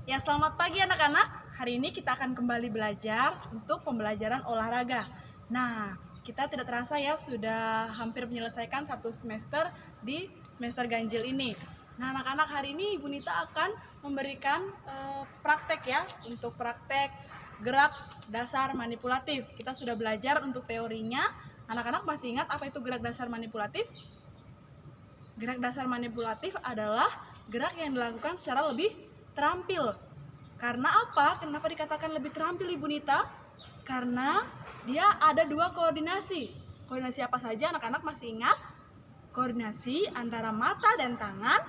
Ya, selamat pagi anak-anak. Hari ini kita akan kembali belajar untuk pembelajaran olahraga. Nah, kita tidak terasa ya sudah hampir menyelesaikan satu semester di semester ganjil ini. Nah, anak-anak, hari ini Ibu Nita akan memberikan praktek ya, untuk praktek gerak dasar manipulatif. Kita sudah belajar untuk teorinya. Anak-anak masih ingat apa itu gerak dasar manipulatif? Gerak dasar manipulatif adalah gerak yang dilakukan secara lebih terampil. Karena apa? Kenapa dikatakan lebih terampil, Ibu Nita? Karena dia ada dua koordinasi. Koordinasi apa saja anak-anak masih ingat? Koordinasi antara mata dan tangan.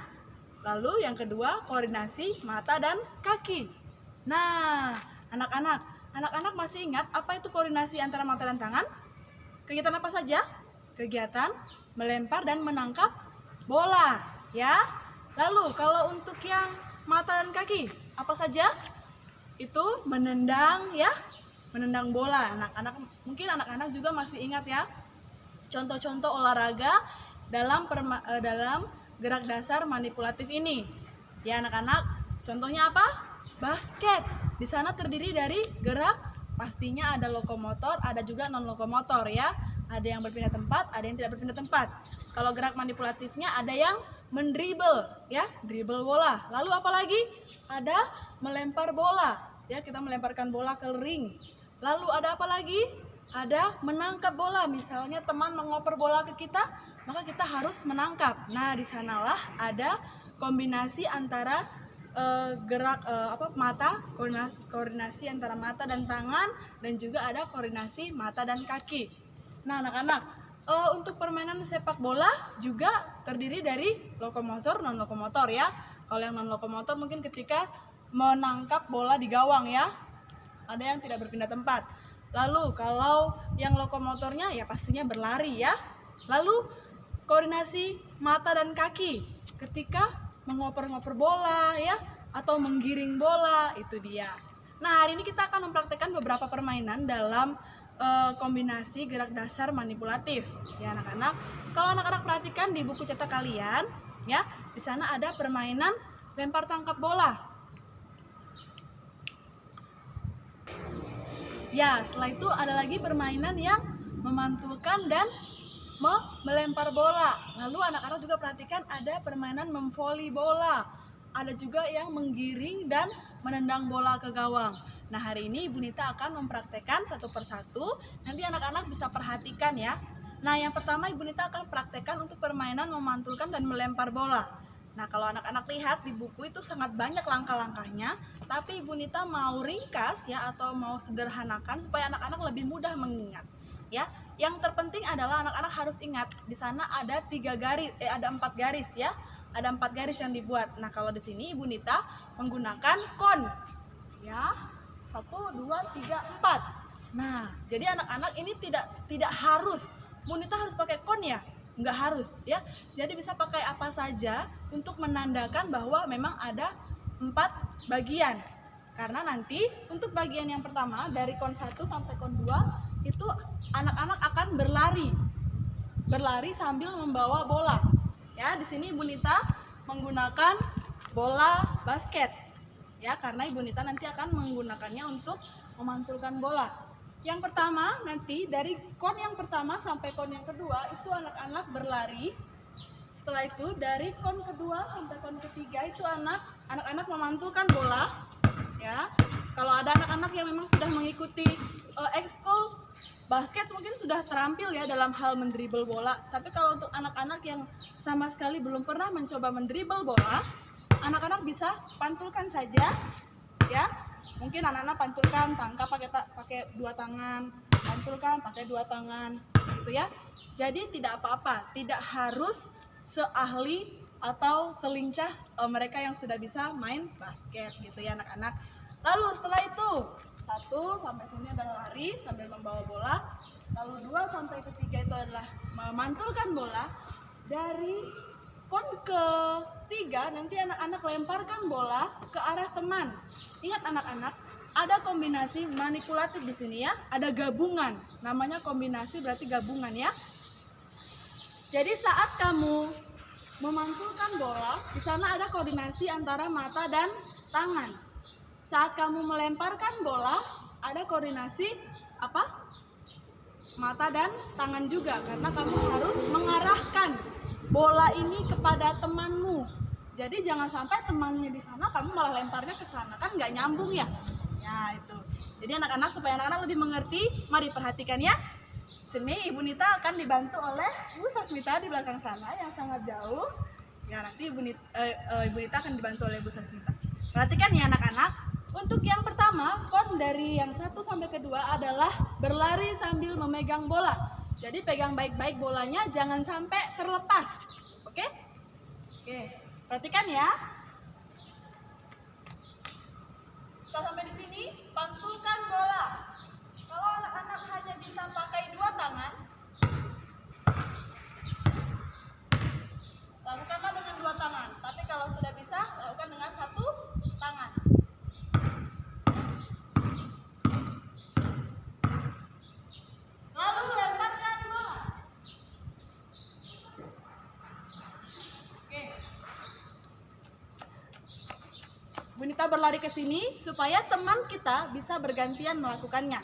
Lalu yang kedua, koordinasi mata dan kaki. Nah, anak-anak masih ingat apa itu koordinasi antara mata dan tangan? Kegiatan apa saja? Kegiatan melempar dan menangkap bola, ya. Lalu kalau untuk yang mata dan kaki, apa saja? Itu menendang ya, menendang bola. Mungkin anak-anak juga masih ingat ya contoh-contoh olahraga dalam gerak dasar manipulatif ini. Ya anak-anak, contohnya apa? Basket. Di sana terdiri dari gerak, pastinya ada lokomotor, ada juga non lokomotor ya. Ada yang berpindah tempat, ada yang tidak berpindah tempat. Kalau gerak manipulatifnya ada yang mendribble ya, dribble bola. Lalu apa lagi? Ada melempar bola ya, kita melemparkan bola ke ring. Lalu ada apa lagi? Ada menangkap bola. Misalnya teman mengoper bola ke kita, maka kita harus menangkap. Nah, di sanalah ada kombinasi antara koordinasi antara mata dan tangan, dan juga ada koordinasi mata dan kaki. Nah, anak-anak, untuk permainan sepak bola juga terdiri dari lokomotor, non lokomotor ya. Kalau yang non lokomotor mungkin ketika menangkap bola di gawang ya, ada yang tidak berpindah tempat. Lalu kalau yang lokomotornya ya pastinya berlari ya. Lalu koordinasi mata dan kaki ketika mengoper-ngoper bola ya, atau menggiring bola, itu dia. Nah, hari ini kita akan mempraktekkan beberapa permainan dalam kombinasi gerak dasar manipulatif ya anak-anak. Kalau anak-anak perhatikan di buku cetak kalian ya, di sana ada permainan lempar tangkap bola. Ya, setelah itu ada lagi permainan yang memantulkan dan melempar bola. Lalu anak-anak juga perhatikan ada permainan memvoli bola. Ada juga yang menggiring dan menendang bola ke gawang. Nah, hari ini Ibu Nita akan mempraktekkan satu persatu. Nanti anak-anak bisa perhatikan ya. Nah, yang pertama Ibu Nita akan praktekkan untuk permainan memantulkan dan melempar bola. Nah, kalau anak-anak lihat di buku itu sangat banyak langkah-langkahnya, tapi Ibu Nita mau ringkas ya, atau mau sederhanakan supaya anak-anak lebih mudah mengingat. Ya, yang terpenting adalah anak-anak harus ingat di sana ada 4 garis ya, ada 4 garis yang dibuat. Nah, kalau di sini Ibu Nita menggunakan kon, ya, 1, 2, 3, 4. Nah, jadi anak-anak ini tidak harus Ibu Nita harus pakai kon ya, nggak harus ya. Jadi bisa pakai apa saja untuk menandakan bahwa memang ada 4 bagian. Karena nanti untuk bagian yang pertama dari kon 1 sampai kon 2 itu anak-anak akan berlari sambil membawa bola. Ya, di sini Ibu Nita menggunakan bola basket. Ya, karena Ibu Nita nanti akan menggunakannya untuk memantulkan bola. Yang pertama nanti dari kon yang pertama sampai kon yang kedua itu anak-anak berlari. Setelah itu dari kon kedua sampai kon ketiga itu anak-anak memantulkan bola. Ya, kalau ada anak-anak yang memang sudah mengikuti ekskul basket mungkin sudah terampil ya dalam hal mendribel bola. Tapi kalau untuk anak-anak yang sama sekali belum pernah mencoba mendribel bola, anak-anak bisa pantulkan saja ya. Mungkin anak-anak pantulkan, tangkap pakai 2 tangan, pantulkan pakai 2 tangan gitu ya. Jadi tidak apa-apa, tidak harus seahli atau selincah mereka yang sudah bisa main basket gitu ya anak-anak. Lalu setelah itu 1 sampai sini adalah lari sambil membawa bola. Lalu 2 sampai ketiga itu adalah memantulkan bola. Dari kon ketiga nanti anak-anak lemparkan bola ke arah teman. Ingat anak-anak, ada kombinasi manipulatif di sini ya, ada gabungan. Namanya kombinasi berarti gabungan ya. Jadi saat kamu memantulkan bola, di sana ada koordinasi antara mata dan tangan. saat kamu melemparkan bola ada koordinasi apa? Mata dan tangan juga, karena kamu harus mengarahkan bola ini kepada temanmu. Jadi jangan sampai temannya di sana kamu malah lemparnya ke sana, kan nggak nyambung ya. Ya itu. Jadi anak-anak, supaya anak-anak lebih mengerti, mari perhatikan ya. Sini Ibu Nita akan dibantu oleh Ibu Sasmita di belakang sana yang sangat jauh. Ya nanti Ibu Nita akan dibantu oleh Ibu Sasmita. Perhatikan ya anak-anak. Untuk yang pertama, kon dari yang 1 sampai kedua adalah berlari sambil memegang bola. Jadi pegang baik-baik bolanya, jangan sampai terlepas. Oke? Oke. Perhatikan ya. Setelah sampai di sini, pantulkan bola. Kalau anak-anak hanya bisa pakai 2 tangan, lakukanlah dengan 2 tangan. Tapi kalau sudah bisa, lakukan dengan 1 tangan. Lalu lemparkan bola. Oke. Bu Nita berlari ke sini supaya teman kita bisa bergantian melakukannya.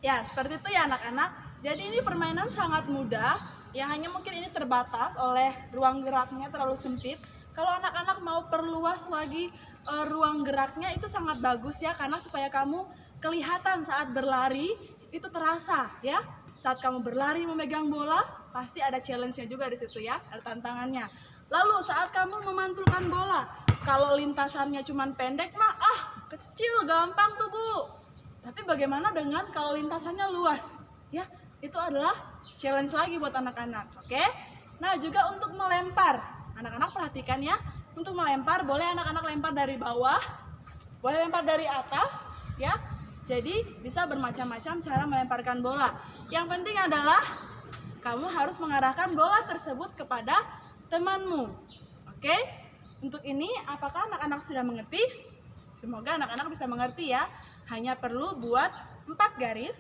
Ya, seperti itu ya anak-anak. Jadi ini permainan sangat mudah, yang hanya mungkin ini terbatas oleh ruang geraknya terlalu sempit. Kalau anak-anak mau perluas lagi ruang geraknya itu sangat bagus ya, karena supaya kamu kelihatan saat berlari itu terasa ya. Saat kamu berlari memegang bola, pasti ada challenge-nya juga di situ ya, ada tantangannya. Lalu saat kamu memantulkan bola, kalau lintasannya cuma pendek mah kecil gampang tuh Bu. Tapi bagaimana dengan kalau lintasannya luas? Ya, itu adalah challenge lagi buat anak-anak. Oke? Nah, juga untuk melempar. Anak-anak perhatikan ya. Untuk melempar, boleh anak-anak lempar dari bawah, boleh lempar dari atas, ya. Jadi, bisa bermacam-macam cara melemparkan bola. Yang penting adalah kamu harus mengarahkan bola tersebut kepada temanmu. Oke? Untuk ini, apakah anak-anak sudah mengerti? Semoga anak-anak bisa mengerti ya. Hanya perlu buat 4 garis.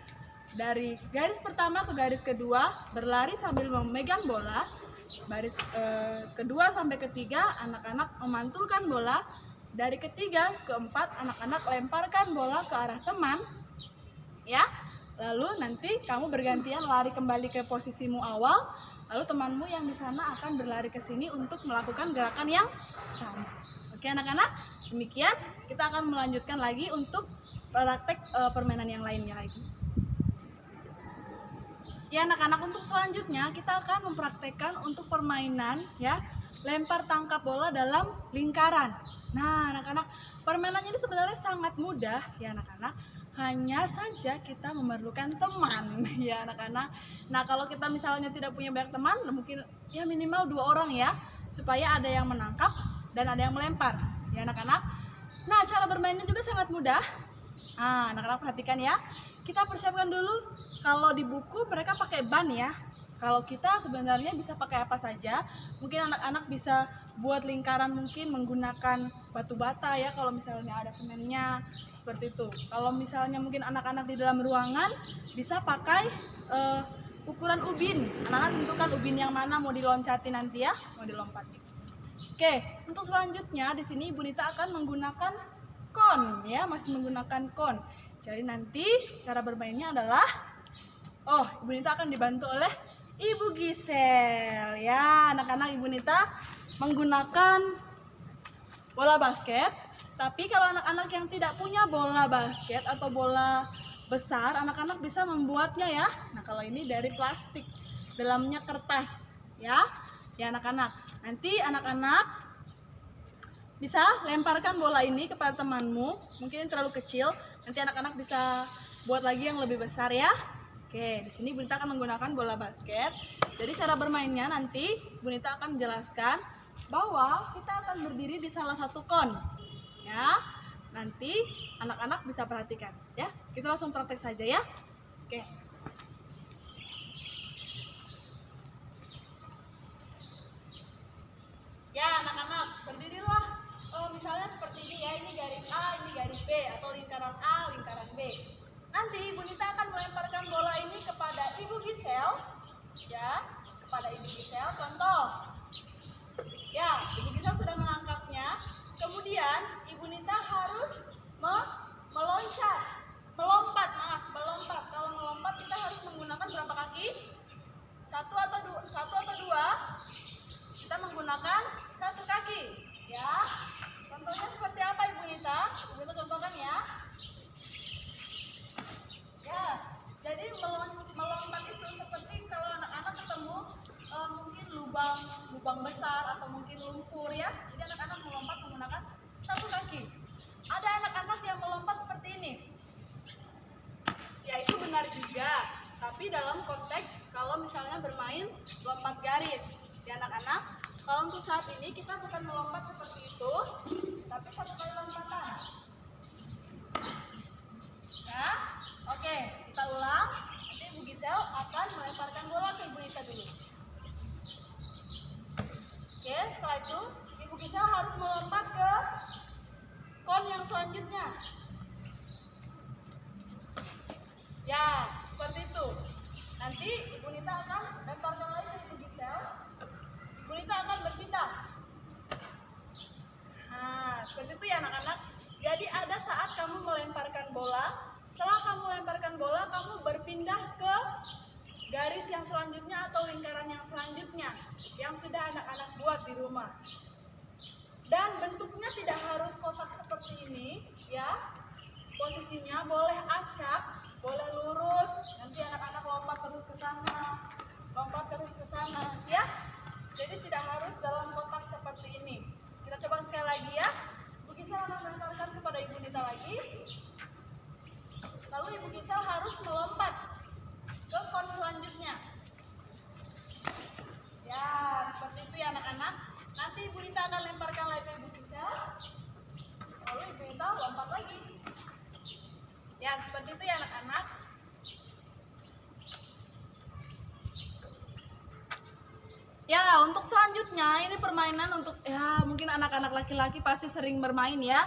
Dari garis pertama ke garis kedua berlari sambil memegang bola. Baris kedua sampai ketiga anak-anak memantulkan bola. Dari ketiga ke 4 anak-anak lemparkan bola ke arah teman. Ya. Lalu nanti kamu bergantian lari kembali ke posisimu awal. Lalu temanmu yang di sana akan berlari ke sini untuk melakukan gerakan yang sama. Oke anak-anak, demikian kita akan melanjutkan lagi untuk praktek permainan yang lainnya lagi. Ya anak-anak, untuk selanjutnya kita akan mempraktekkan untuk permainan ya lempar tangkap bola dalam lingkaran. Nah anak-anak, permainannya ini sebenarnya sangat mudah ya anak-anak. Hanya saja kita memerlukan teman ya anak-anak. Nah kalau kita misalnya tidak punya banyak teman, mungkin ya minimal 2 orang ya, supaya ada yang menangkap dan ada yang melempar ya anak-anak. Nah cara bermainnya juga sangat mudah. Nah anak-anak perhatikan ya. Kita persiapkan dulu, kalau di buku mereka pakai ban ya. Kalau kita sebenarnya bisa pakai apa saja. Mungkin anak-anak bisa buat lingkaran mungkin menggunakan batu bata ya, kalau misalnya ada semennya, seperti itu. Kalau misalnya mungkin anak-anak di dalam ruangan bisa pakai ukuran ubin. Anak-anak tentukan ubin yang mana mau diloncati nanti ya, mau dilompati. Oke, untuk selanjutnya di sini Ibu Nita akan menggunakan kon ya, masih menggunakan kon. Jadi nanti cara bermainnya adalah Ibu Nita akan dibantu oleh Ibu Gisel ya. Anak-anak, Ibu Nita menggunakan bola basket. Tapi kalau anak-anak yang tidak punya bola basket atau bola besar, anak-anak bisa membuatnya ya. Nah kalau ini dari plastik, dalamnya kertas ya. Ya anak-anak, nanti anak-anak bisa lemparkan bola ini kepada temanmu. Mungkin ini terlalu kecil, nanti anak-anak bisa buat lagi yang lebih besar ya. Oke, di sini Bu Nita akan menggunakan bola basket. Jadi cara bermainnya nanti Bu Nita akan menjelaskan bahwa kita akan berdiri di salah satu kon. Ya, nanti anak-anak bisa perhatikan ya. Kita langsung praktek saja ya. Oke. Ya anak-anak, berdirilah. Misalnya seperti ini ya, ini garis A, ini garis B, atau lingkaran A, lingkaran B. Nanti Bu Nita akan melemparkan Ibu Gisel. Contoh. Ya, Ibu Gisel sudah menangkapnya. Kemudian Ibu Nita harus melompat. Kalau melompat kita harus menggunakan berapa kaki? Satu atau dua? Kita menggunakan satu kaki. Ya. Contohnya seperti apa Ibu Nita? Ibu Nita contohkan ya. Ya, jadi melompat itu seperti kalau anak-anak ketemu mungkin lubang besar atau mungkin lumpur ya. Jadi anak-anak melompat menggunakan satu kaki. Ada anak-anak yang melompat seperti ini. Ya, itu benar juga. Tapi dalam konteks kalau misalnya bermain lompat garis. Ya anak-anak, kalau untuk saat ini kita bukan melompat seperti itu, tapi satu kali lompatan. Ya, oke, kita ulang. Nanti Ibu Gisel akan melemparkan bola ke Ibu Nita dulu. Oke, setelah itu Ibu Gisel harus melompat ke kon yang selanjutnya. Ya, seperti itu. Nanti Ibu Nita akan lemparkan lagi ke Ibu Gisel. Ibu Nita akan berpindah. Nah, seperti itu ya anak-anak. Jadi ada saat kamu melemparkan bola. Setelah kamu lemparkan bola, kamu berpindah ke garis yang selanjutnya atau lingkaran yang selanjutnya yang sudah anak-anak buat di rumah. Dan bentuknya tidak harus kotak seperti ini, ya. Posisinya boleh acak, boleh lurus. Nanti anak-anak lompat terus ke sana, ya. Jadi tidak harus dalam kotak seperti ini. Kita coba sekali lagi ya. Ibu Gisel akan melemparkan kepada Ibu Nita lagi. Lalu Ibu Gisel harus melompat ke kon selanjutnya. Ya, seperti itu ya anak-anak. Nanti Ibu Nita akan lemparkan lagi ke Ibu Gisel. Lalu Ibu Nita lompat lagi. Ya, seperti itu ya anak-anak. Ya, untuk selanjutnya ini permainan untuk ya mungkin anak-anak laki-laki pasti sering bermain ya.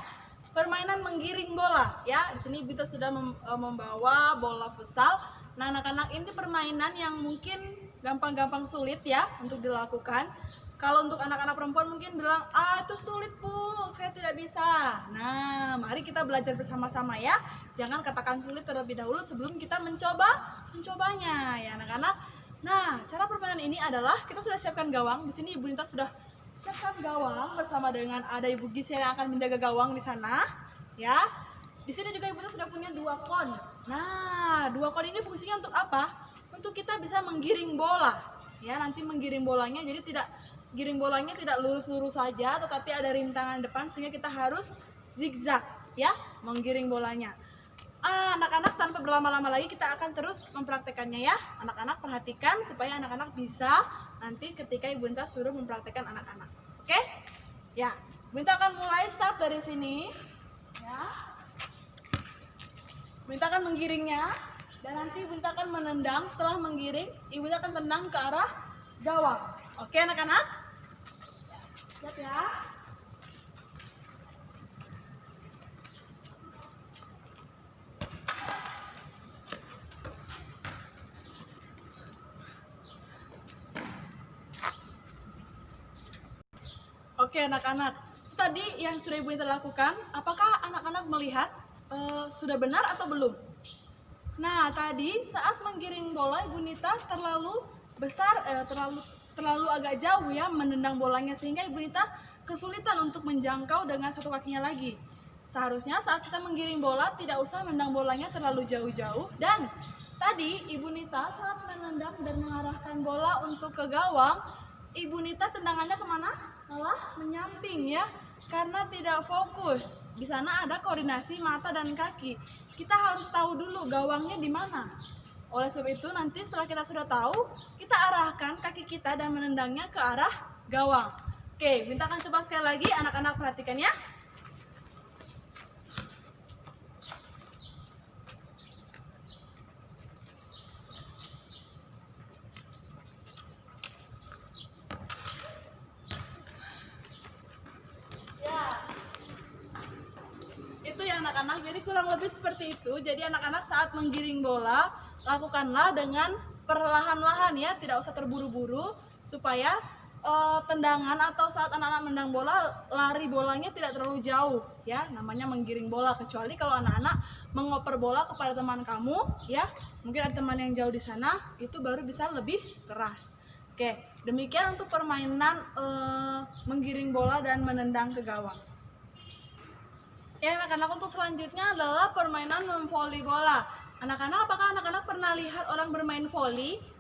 Permainan menggiring bola ya. Di sini kita sudah membawa bola futsal. Nah, anak-anak ini permainan yang mungkin gampang-gampang sulit ya untuk dilakukan. Kalau untuk anak-anak perempuan mungkin bilang, itu sulit Bu, saya tidak bisa. Nah, mari kita belajar bersama-sama ya. Jangan katakan sulit terlebih dahulu sebelum kita mencobanya ya anak-anak. Nah, cara permainan ini adalah kita sudah siapkan gawang. Di sini Ibu Nita sudah siapkan gawang bersama dengan ada Ibu Gisel yang akan menjaga gawang di sana, ya. Di sini juga Ibu Nita sudah punya 2 kon. Nah, 2 kon ini fungsinya untuk apa? Untuk kita bisa menggiring bola, ya. Nanti menggiring bolanya, jadi giring bolanya tidak lurus-lurus saja, tetapi ada rintangan depan sehingga kita harus zigzag, ya, menggiring bolanya. Anak-anak tanpa berlama-lama lagi kita akan terus mempraktekannya ya. Anak-anak perhatikan supaya anak-anak bisa nanti ketika Ibu Nita suruh mempraktekkan anak-anak. Oke? Ya, Ibu Nita akan mulai start dari sini. Ya. Ibu Nita akan menggiringnya dan nanti Ibu Nita akan menendang. Setelah menggiring, Ibu Nita akan tendang ke arah gawang. Oke anak-anak? Siap ya? Oke anak-anak, tadi yang sudah Ibu Nita lakukan, apakah anak-anak melihat sudah benar atau belum? Nah, tadi saat menggiring bola Ibu Nita terlalu besar, terlalu agak jauh ya menendang bolanya sehingga Ibu Nita kesulitan untuk menjangkau dengan satu kakinya lagi. Seharusnya saat kita menggiring bola tidak usah menendang bolanya terlalu jauh-jauh. Dan tadi Ibu Nita saat menendang dan mengarahkan bola untuk ke gawang, Ibu Nita tendangannya kemana? Malah menyamping ya, karena tidak fokus. Di sana ada koordinasi mata dan kaki. Kita harus tahu dulu gawangnya di mana. Oleh sebab itu nanti setelah kita sudah tahu, kita arahkan kaki kita dan menendangnya ke arah gawang. Oke, Binta akan coba sekali lagi, anak-anak perhatikan ya. Anak-anak, jadi kurang lebih seperti itu. Jadi anak-anak saat menggiring bola, lakukanlah dengan perlahan-lahan ya, tidak usah terburu-buru. supaya tendangan atau saat anak-anak menendang bola, lari bolanya tidak terlalu jauh ya, namanya menggiring bola. Kecuali kalau anak-anak mengoper bola kepada teman kamu ya, mungkin ada teman yang jauh di sana, itu baru bisa lebih keras. Oke, demikian untuk permainan menggiring bola dan menendang ke gawang. Ya anak-anak, untuk selanjutnya adalah permainan memvoli bola. Anak-anak, apakah anak-anak pernah lihat orang bermain voli?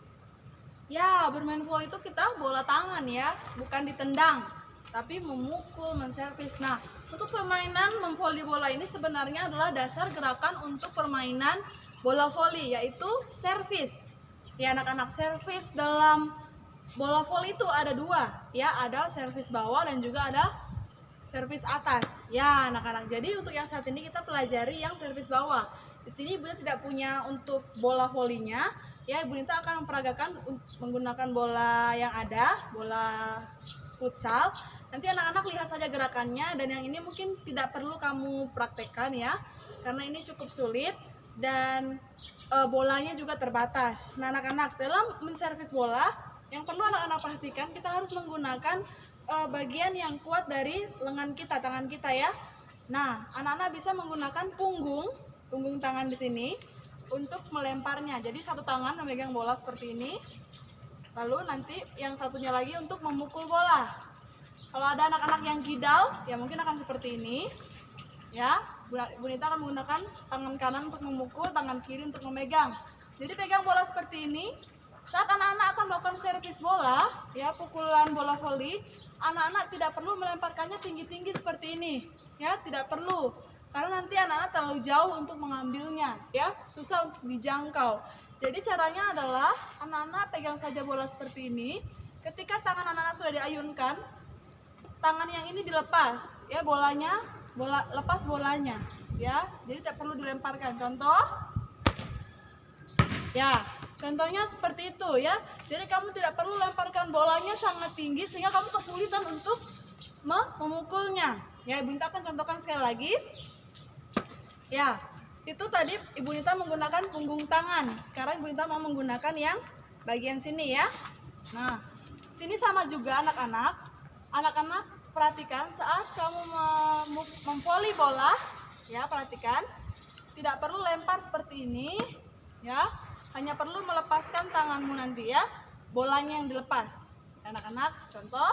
Ya, bermain voli itu kita bola tangan ya, bukan ditendang, tapi memukul, menservis. Nah, untuk permainan memvoli bola ini sebenarnya adalah dasar gerakan untuk permainan bola voli, yaitu servis. Ya anak-anak, servis dalam bola voli itu ada dua, ya, ada servis bawah dan juga ada servis atas. Ya anak-anak, jadi untuk yang saat ini kita pelajari yang servis bawah. Di sini Ibu tidak punya untuk bola volinya. Ya, Ibu Nita akan memperagakan menggunakan bola yang ada, bola futsal. Nanti anak-anak lihat saja gerakannya, dan yang ini mungkin tidak perlu kamu praktekkan ya, karena ini cukup sulit dan bolanya juga terbatas. Nah anak-anak, dalam menservis bola, yang perlu anak-anak perhatikan, kita harus menggunakan bagian yang kuat dari lengan kita, tangan kita ya. Nah, anak-anak bisa menggunakan punggung tangan di sini untuk melemparnya. Jadi satu tangan memegang bola seperti ini, lalu nanti yang satunya lagi untuk memukul bola. Kalau ada anak-anak yang kidal, ya mungkin akan seperti ini ya. Bu Nita akan menggunakan tangan kanan untuk memukul, tangan kiri untuk memegang. Jadi pegang bola seperti ini. Saat anak-anak akan melakukan servis bola, ya, pukulan bola voli, anak-anak tidak perlu melemparkannya tinggi-tinggi seperti ini ya, tidak perlu. Karena nanti anak-anak terlalu jauh untuk mengambilnya ya, susah untuk dijangkau. Jadi caranya adalah anak-anak pegang saja bola seperti ini. Ketika tangan anak-anak sudah diayunkan, tangan yang ini dilepas ya, lepas bolanya ya. Jadi tidak perlu dilemparkan. Contoh ya, contohnya seperti itu ya. Jadi kamu tidak perlu lemparkan bolanya sangat tinggi sehingga kamu kesulitan untuk memukulnya ya. Ibu Nita akan contohkan sekali lagi. Ya, itu tadi Ibu Nita menggunakan punggung tangan. Sekarang Ibu Nita mau menggunakan yang bagian sini ya. Nah, sini sama juga anak-anak. Anak-anak perhatikan saat kamu memvoli bola, ya perhatikan, tidak perlu lempar seperti ini, ya. Hanya perlu melepaskan tanganmu nanti ya, bolanya yang dilepas. Anak-anak, contoh.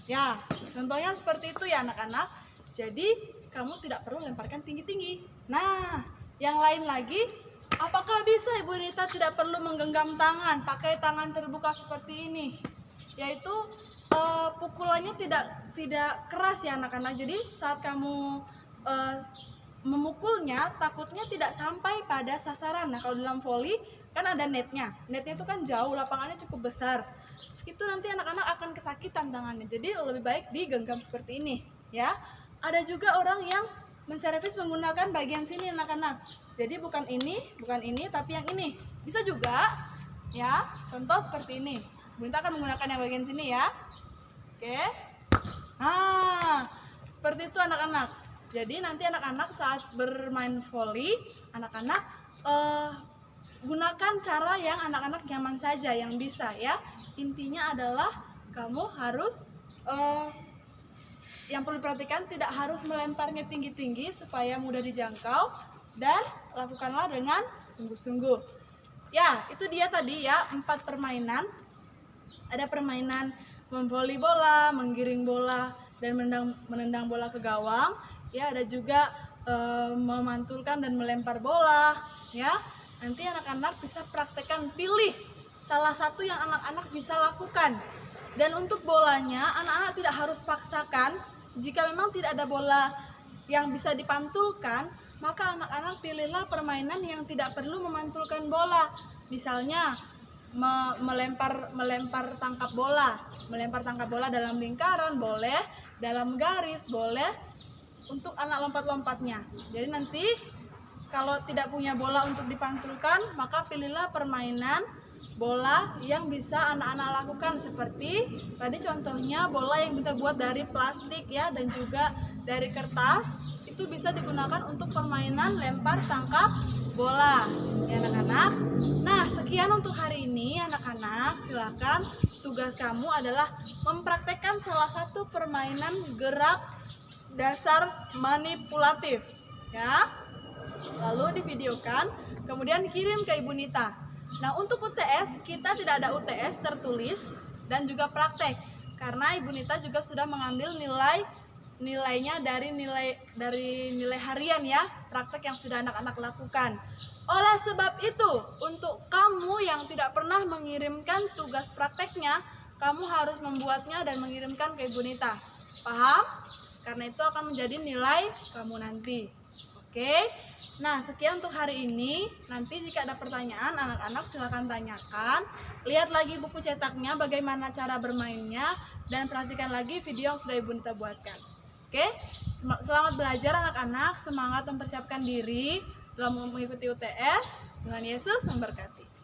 Ya, contohnya seperti itu ya anak-anak. Jadi kamu tidak perlu lemparkan tinggi-tinggi. Nah, yang lain lagi, apakah bisa Ibu Nita tidak perlu menggenggam tangan, pakai tangan terbuka seperti ini? Yaitu pukulannya tidak keras ya anak-anak. Jadi saat kamu memukulnya, takutnya tidak sampai pada sasaran. Nah, kalau dalam voli kan ada netnya. Netnya itu kan jauh, lapangannya cukup besar. Itu nanti anak-anak akan kesakitan tangannya. Jadi lebih baik digenggam seperti ini ya. Ada juga orang yang menservis menggunakan bagian sini anak-anak. Jadi bukan ini, tapi yang ini. Bisa juga ya. Contoh seperti ini. Bu Nita akan menggunakan yang bagian sini ya. Oke. Nah, seperti itu anak-anak. Jadi nanti anak-anak saat bermain voli, anak-anak gunakan cara yang anak-anak nyaman saja, yang bisa ya. Intinya adalah kamu harus yang perlu diperhatikan, tidak harus melemparnya tinggi-tinggi supaya mudah dijangkau, dan lakukanlah dengan sungguh-sungguh. Ya, itu dia tadi ya 4 permainan. Ada permainan memvoli bola, menggiring bola, dan menendang bola ke gawang. Ya, ada juga memantulkan dan melempar bola. Ya, nanti anak-anak bisa praktekkan, pilih salah satu yang anak-anak bisa lakukan. Dan untuk bolanya, anak-anak tidak harus paksakan. Jika memang tidak ada bola yang bisa dipantulkan, maka anak-anak pilihlah permainan yang tidak perlu memantulkan bola. Misalnya melempar tangkap bola dalam lingkaran boleh, dalam garis boleh, untuk anak lompat-lompatnya. Jadi nanti kalau tidak punya bola untuk dipantulkan, maka pilihlah permainan bola yang bisa anak-anak lakukan, seperti tadi contohnya bola yang kita buat dari plastik ya, dan juga dari kertas. Itu bisa digunakan untuk permainan lempar tangkap bola ya anak-anak. Nah, sekian untuk hari ini anak-anak. Silakan tugas kamu adalah mempraktekkan salah satu permainan gerak dasar manipulatif, ya. Lalu divideokan, kemudian kirim ke Ibu Nita. Nah, untuk UTS kita tidak ada UTS tertulis dan juga praktek, karena Ibu Nita juga sudah mengambil nilainya dari nilai harian ya, praktek yang sudah anak-anak lakukan. Oleh sebab itu, untuk kamu yang tidak pernah mengirimkan tugas prakteknya, kamu harus membuatnya dan mengirimkan ke Ibu Nita. Paham? Karena itu akan menjadi nilai kamu nanti. Oke? Nah, sekian untuk hari ini. Nanti jika ada pertanyaan, anak-anak silakan tanyakan. Lihat lagi buku cetaknya, bagaimana cara bermainnya, dan perhatikan lagi video yang sudah Ibu Nita buatkan. Oke, selamat belajar anak-anak, semangat mempersiapkan diri dalam mengikuti UTS. Tuhan Yesus memberkati.